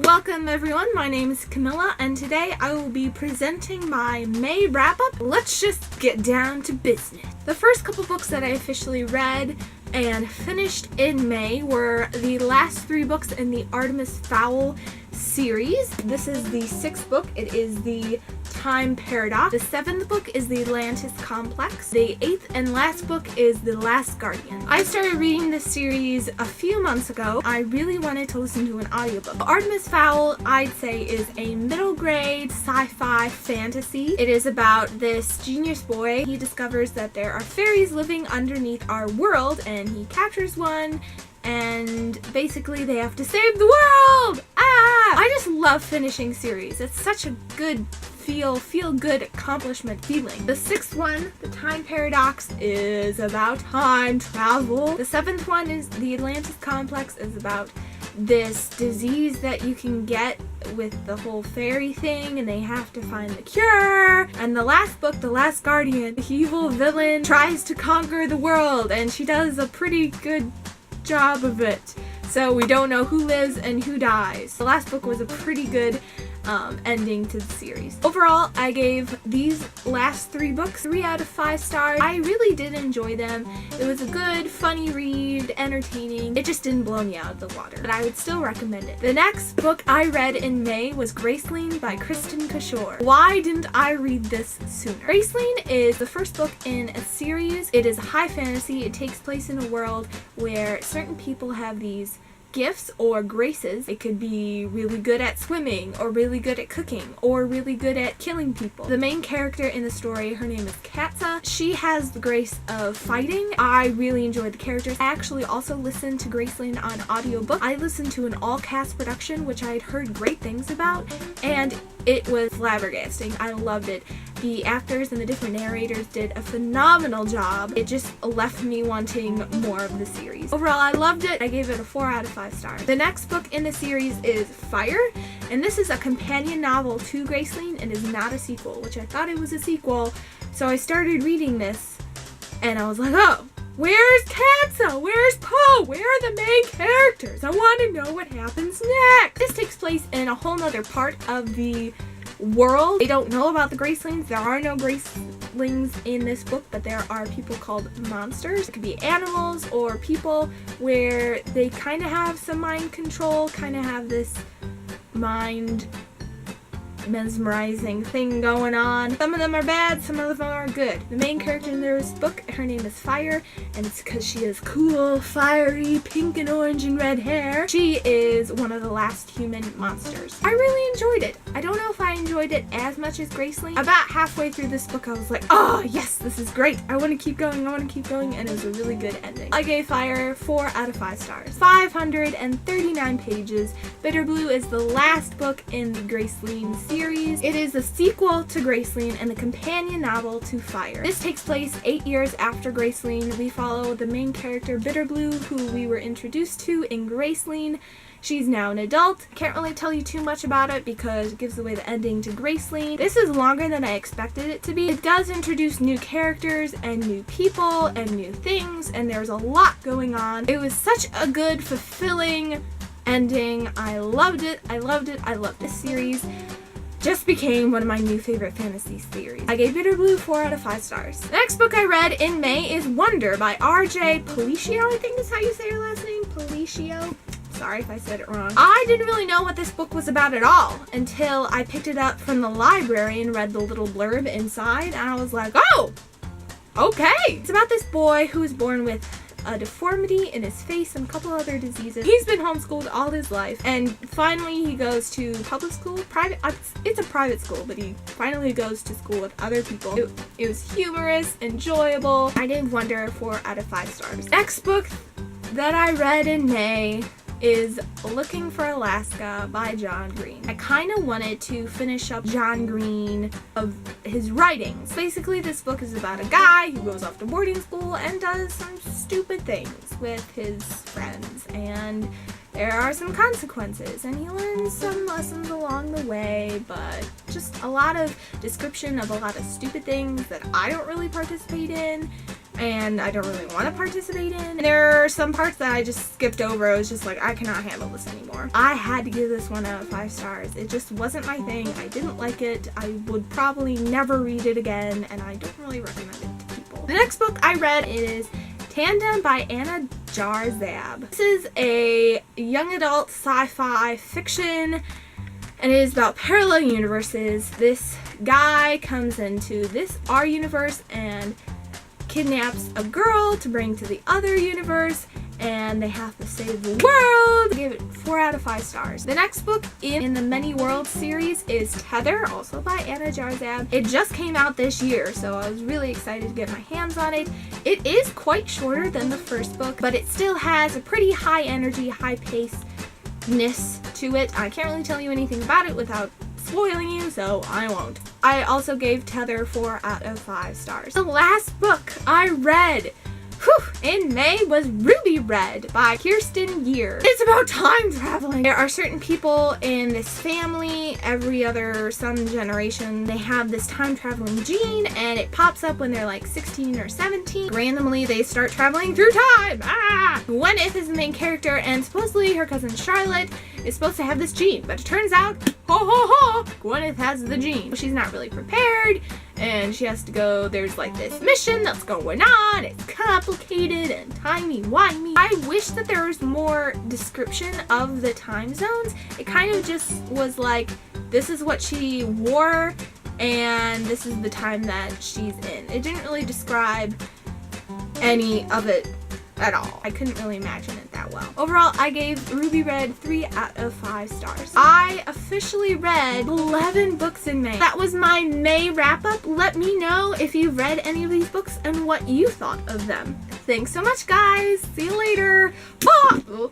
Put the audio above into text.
Welcome everyone, my name is Camilla and today I will be presenting my May wrap-up. Let's just get down to business. The first couple books that I officially read and finished in May were the last 3 books in the Artemis Fowl series. This is the 6th book. It is the Time Paradox. The 7th book is the Atlantis Complex. The 8th and last book is The Last Guardian. I started reading this series a few months ago. I really wanted to listen to an audiobook. Artemis Fowl, I'd say, is a middle grade sci-fi fantasy. It is about this genius boy. He discovers that there are fairies living underneath our world and he captures one and basically they have to save the world! I just love finishing series. It's such a good feel-good accomplishment feeling. The 6th one, The Time Paradox, is about time travel. The 7th one is The Atlantis Complex, is about this disease that you can get with the whole fairy thing and they have to find the cure. And the last book, The Last Guardian, the evil villain tries to conquer the world and she does a pretty good job of it. So we don't know who lives and who dies. The last book was a pretty good ending to the series. Overall, I gave these last 3 books 3 out of 5 stars. I really did enjoy them. It was a good, funny read, entertaining. It just didn't blow me out of the water, but I would still recommend it. The next book I read in May was Graceling by Kristen Kishore. Why didn't I read this sooner? Graceling is the first book in a series. It is a high fantasy. It takes place in a world where certain people have these gifts or graces. It could be really good at swimming or really good at cooking or really good at killing people. The main character in the story, her name is Katza. She has the grace of fighting. I really enjoyed the characters. I actually also listened to Graceling on audiobook. I listened to an all-cast production, which I had heard great things about, and it was flabbergasting. I loved it. The actors and the different narrators did a phenomenal job. It just left me wanting more of the series. Overall, I loved it. I gave it a 4 out of 5 stars. The next book in the series is Fire, and this is a companion novel to Graceling and is not a sequel, which I thought it was a sequel. So I started reading this, and I was like, oh, where's Katza? Where's Poe? Where are the main characters? I want to know what happens next. This takes place in a whole nother part of the world. They don't know about the Gracelings. There are no Gracelings in this book, but there are people called monsters. It could be animals or people where they kind of have some mind control, kind of have this mind mesmerizing thing going on. Some of them are bad, some of them are good. The main character in this book, her name is Fire, and it's because she has cool, fiery, pink and orange and red hair. She is one of the last human monsters. I really enjoyed it. I don't know if I enjoyed it as much as Graceling. About halfway through this book, I was like, oh yes, this is great. I want to keep going, and it was a really good ending. I gave Fire 4 out of 5 stars. 539 pages. Bitter Blue is the last book in the Graceling series. It is a sequel to Graceling and the companion novel to Fire. This takes place 8 years after Graceling. We follow the main character, Bitter Blue, who we were introduced to in Graceling. She's now an adult. Can't really tell you too much about it because it gives away the ending to Graceling. This is longer than I expected it to be. It does introduce new characters and new people and new things, and there's a lot going on. It was such a good, fulfilling ending. I loved it. I loved it. I loved this series. Just became one of my new favorite fantasy series. I gave Bitter Blue 4 out of 5 stars. The next book I read in May is Wonder by R.J. Palacio, I think is how you say her last name. Palacio. Sorry if I said it wrong. I didn't really know what this book was about at all until I picked it up from the library and read the little blurb inside, and I was like, oh, okay. It's about this boy who was born with a deformity in his face and a couple other diseases. He's been homeschooled all his life, and finally he goes to public school, it's a private school, but he finally goes to school with other people. It was humorous, enjoyable. I gave Wonder 4 out of 5 stars. Next book that I read in May is Looking for Alaska by John Green. I kind of wanted to finish up John Green of his writings. Basically, this book is about a guy who goes off to boarding school and does some stupid things with his friends, and there are some consequences, and he learns some lessons along the way, but just a lot of description of a lot of stupid things that I don't really participate in. and I don't really want to participate in. And there are some parts that I just skipped over. I was just like, I cannot handle this anymore. I had to give this 1 out of 5 stars. It just wasn't my thing. I didn't like it. I would probably never read it again, and I don't really recommend it to people. The next book I read is Tandem by Anna Jarzab. This is a young adult sci-fi fiction, and it is about parallel universes. This guy comes into our universe and kidnaps a girl to bring to the other universe, and they have to save the world. I gave it 4 out of 5 stars. The next book in the Many Worlds series is Tether, also by Anna Jarzab. It just came out this year, so I was really excited to get my hands on it. It is quite shorter than the first book, but it still has a pretty high energy, high pace-ness to it. I can't really tell you anything about it without spoiling you, so I won't. I also gave Tether 4 out of 5 stars. The last book I read in May was Ruby Red by Kirsten Year. It's about time traveling. There are certain people in this family, every other some generation, they have this time traveling gene, and it pops up when they're like 16 or 17. Randomly, they start traveling through time. Gwyneth is the main character, and supposedly her cousin Charlotte is supposed to have this gene, but it turns out, Gwyneth has the gene. She's not really prepared, and she has to go, there's like this mission that's going on. It's complicated and timey-wimey. I wish that there was more description of the time zones. It kind of just was like, this is what she wore, and this is the time that she's in. It didn't really describe any of it at all. I couldn't really imagine it that well. Overall, I gave Ruby Red 3 out of 5 stars. I officially read 11 books in May. That was my May wrap-up. Let me know if you've read any of these books and what you thought of them. Thanks so much, guys. See you later. Bye!